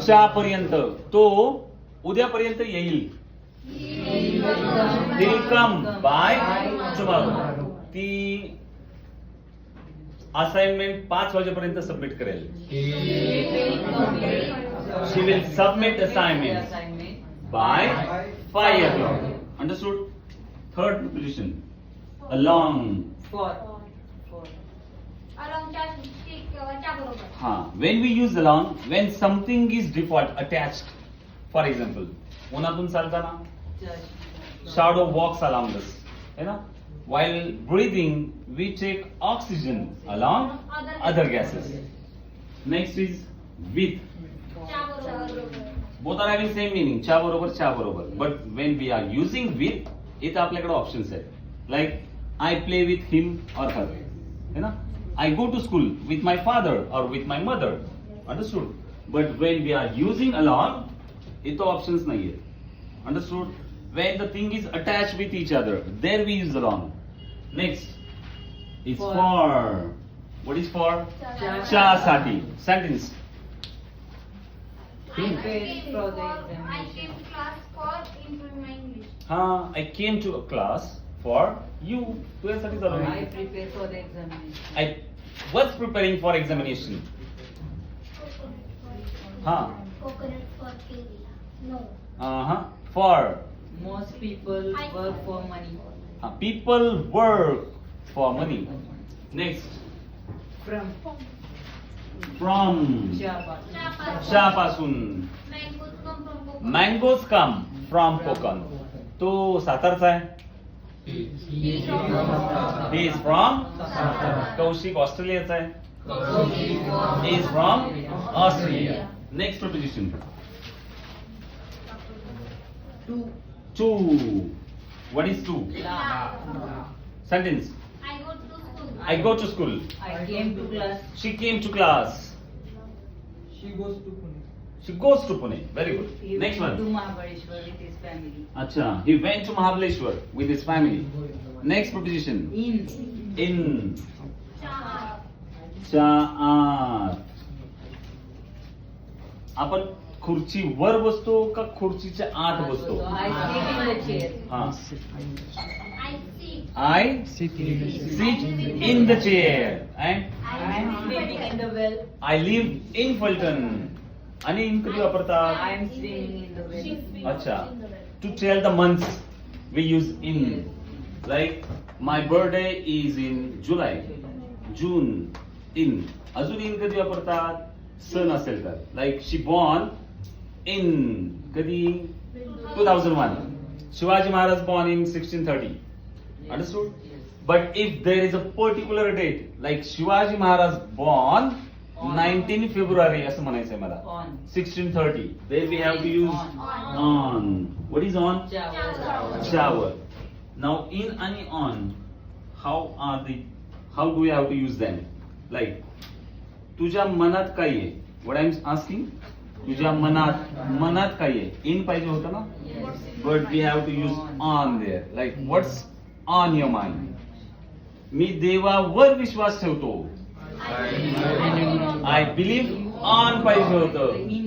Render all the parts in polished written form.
च्या पर्यंत तो उद्यापर्यंत येईल. He'll come by tomorrow. ती असाइनमेंट 5 वाजेपर्यंत सबमिट करेल. She will submit assignment by 5 o'clock. Understood? Third preposition. Along. When we use along, when something is default attached, for example, उन्हातून चालताना shadow walks along us, है ना? While breathing, we take oxygen along other gases. Next is with. Both are having same meaning. च्या बरोबर. But when we are using with, इथं आपल्याकडे options आहेत. Like I play with him or her, है ना? I go to school with my father or with my mother. Understood? But when we are using along, इथं options नाही आहेत. Understood? When the thing is attached with each other, there we use along. Next is for. What is for? च्या साठी. Sentence. I came to class for improving my English. I came to a class for you. तुझ्यासाठी चालू I आहे. prepare for the examination. I was preparing for examination. Coconut for failure. No. For. Most people work for money. People work for money. Next. From. From. च्या पासून. Mangoes come Mangoes come from coconut. from coconut. तो सातारचा आहे. He is from. Kaushik ऑस्ट्रेलियाचा आहे. He is from Australia. Next preposition. To. What is to? Sentence. I go to school. I go to school. I came to class. She came to class. She goes to Pune. She goes to Pune. Very good. He Next went to one. Mahabaleshwar with his family. Acha. He went to Mahabaleshwar with his family. Next preposition. In. च्या आत. आपण खुर्चीवर बसतो का खुर्चीच्या आत बसतो? I sit in the chair. I I see. sit in the chair and I am swimming in the well. I live in Fulton. आणि in कधी वापरतात? I am swimming in the well. अच्छा. To tell the months we use in. Like my birthday is in July. June. In. अजून in कधी वापरतात? सण असेल तर. Like she born in कधी 2001. Shivaji Maharaj born in 1630. Understood? But if there is a particular date, like Shivaji Maharaj born 19 February, असं म्हणायचंय मला. On. 1630. Then we have to use on. What is on? Shower. Shower. Now in आणि on, how do we have to use them? Like, तुझ्या मनात काय आहे? What I'm asking? तुझ्या मनात काय आहे? In पाहिजे होतं ना? Yes. But we have to use on there. Like, what's on your mind? मी देवावर विश्वास ठेवतो. I believe on पाहिजे होतं. In.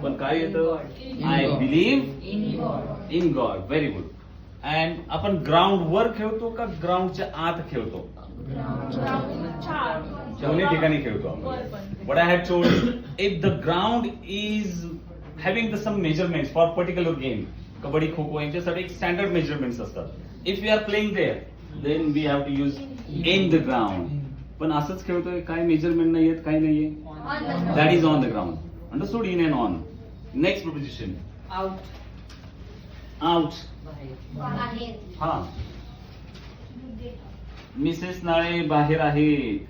पण काय येतं? I believe In God. in God. Very good. And आपण ग्राउंड वर खेळतो का ग्राउंडच्या आत खेळतो? दोन्ही ठिकाणी खेळतो आपण. What I had told, if the ground is having the some measurements for particular game, kabaddi kho kho यांच्यासाठी एक स्टँडर्ड मेजरमेंट्स असतात. If we are playing there, then we have to use in the ground. पण असंच खेळतोय, काय मेजरमेंट नाहीयेत, काय नाहीये. On the That is on the ground. Understood? In and on. Next preposition. Out. Out. बाहेर. हा. मिसेस नाळे बाहेर आहेत.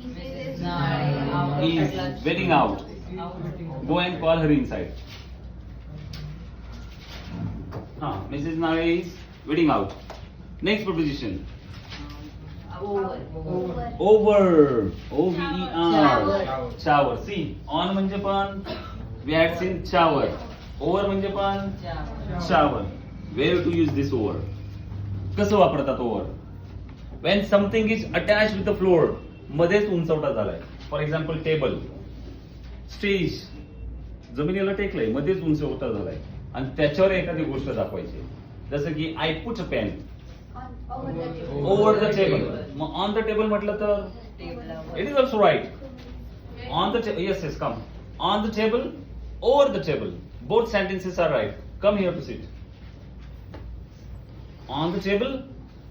Mrs. Nare. Out. Is waiting out. Out. Go and call her inside. Mrs. Nare is waiting out. Next preposition. Over. Over. O-V-E-R. Shower. Shower. See, on म्हणजे पण we had seen shower. Over म्हणजे पण Shower. shower. Where to use this over? कसं वापरतात over? When something is attached with the floor, मध्येच उंचवटा झालाय. For example, table, stage, जमिनीला टेकलंय, मध्येच उंच उतार झालाय आणि त्याच्यावर एखादी गोष्ट दाखवायची. जसं की I put a pen Over the table. Over the table. मग ऑन द टेबल म्हटलं तर टेबलावर. It is also right. On the yes yes come on the table, over the table, both sentences are right. Come here to sit. On the table,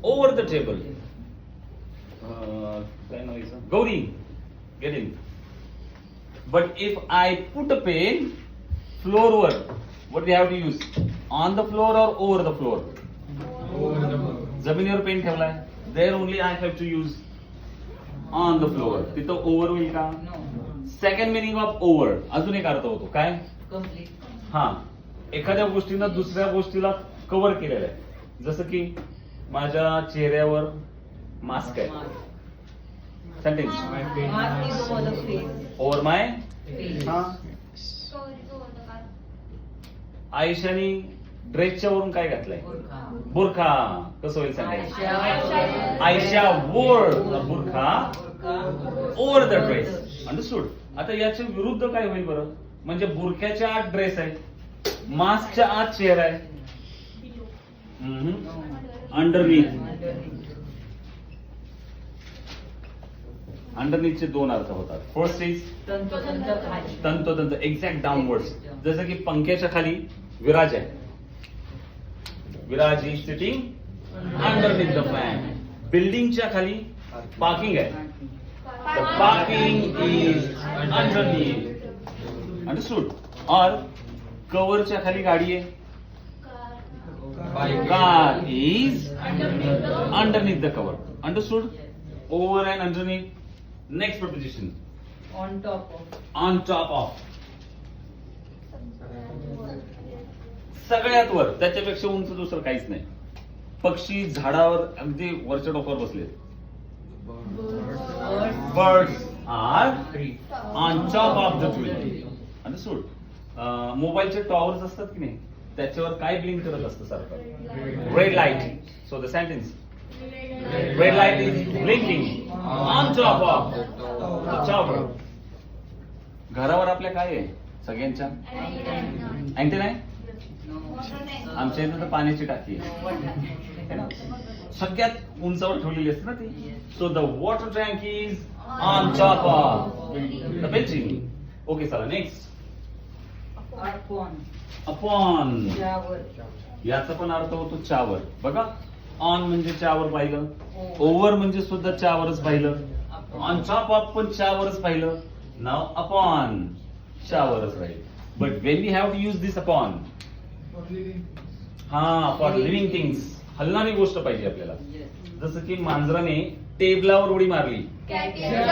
over the table. काय noise? Gauri, get in. But if I put a pen floor वर, what we have to use? On the floor or over the floor? Over the floor. जमिनीवर pen ठेवलाय, there only I have to use on the floor. तिथं over होईल का? No. Second meaning of over अजून एक अर्थ होतो काय? Complete. हा, एखाद्या गोष्टीनं दुसऱ्या गोष्टीला कव्हर केलेलं आहे. जसं की माझ्या चेहऱ्यावर मास्क आहे. Sentence Mask is over the face. Over my. Face. हा, Cover is over the car. आयुष्याने ड्रेसच्या वरून काय घातलंय? बुरखा. बुरखा. कसं होईल sentence? Ayesha. Ayesha wore a बुरखा बुरखा. Over the dress. अंडरस्टूड. आता याच्या विरुद्ध काय होईल बरं? म्हणजे बुरख्याच्या आत ड्रेस आहे, मास्कच्या आत चेहरा आहे. अंडरनीथ. अंडरनीथचे दोन अर्थ होतात. फर्स्ट इज तंतोतंत खाली. तंतोतंत, एक्झॅक्ट डाऊनवर्ड्स. जसं की पंख्याच्या खाली विराज आहे. Viraj is sitting underneath the fan. बिल्डिंगच्या खाली पार्किंग आहे. The parking is underneath. Understood? और कवरच्या खाली गाडी आहे. Car is underneath the cover. Understood? Over and underneath. Next preposition. On top of. On top of. सगळ्यात वर, त्याच्यापेक्षा उंच दुसरं काहीच नाही. पक्षी झाडावर अगदी वरच्या टोकावर बसले. Birds are on top of the tree. Understood? मोबाईलचे टॉवर्स असतात की नाही, त्याच्यावर काय ब्लिंक करत असतं सारखं? Red light. So the sentence red light is blinking on top of the tower. घरावर आपल्या काय आहे सगळ्यांच्या? अँटेना आहे. आमच्या इथं तर पाण्याची टाकी आहे ना, सगळ्यात उंचावर ठेवलेली असते ना ती. So the water tank is on top of the building. Okay, चला नेक्स्ट. Upon. अपॉन. त्यावर. याचा पण अर्थ होतो चावर. बघा, ऑन म्हणजे चावर पाहिलं, ओव्हर म्हणजे सुद्धा चावरच पाहिलं, ऑन टॉप ऑफ पण चावरच पाहिलं. नाव अपॉन चावरच राहील. But when we have to use this upon, हा, फॉर लिव्हिंग थिंग्स, हलणारी गोष्ट पाहिजे आपल्याला. Yes. जसं की मांजराने टेबलावर उडी मारली. Cat is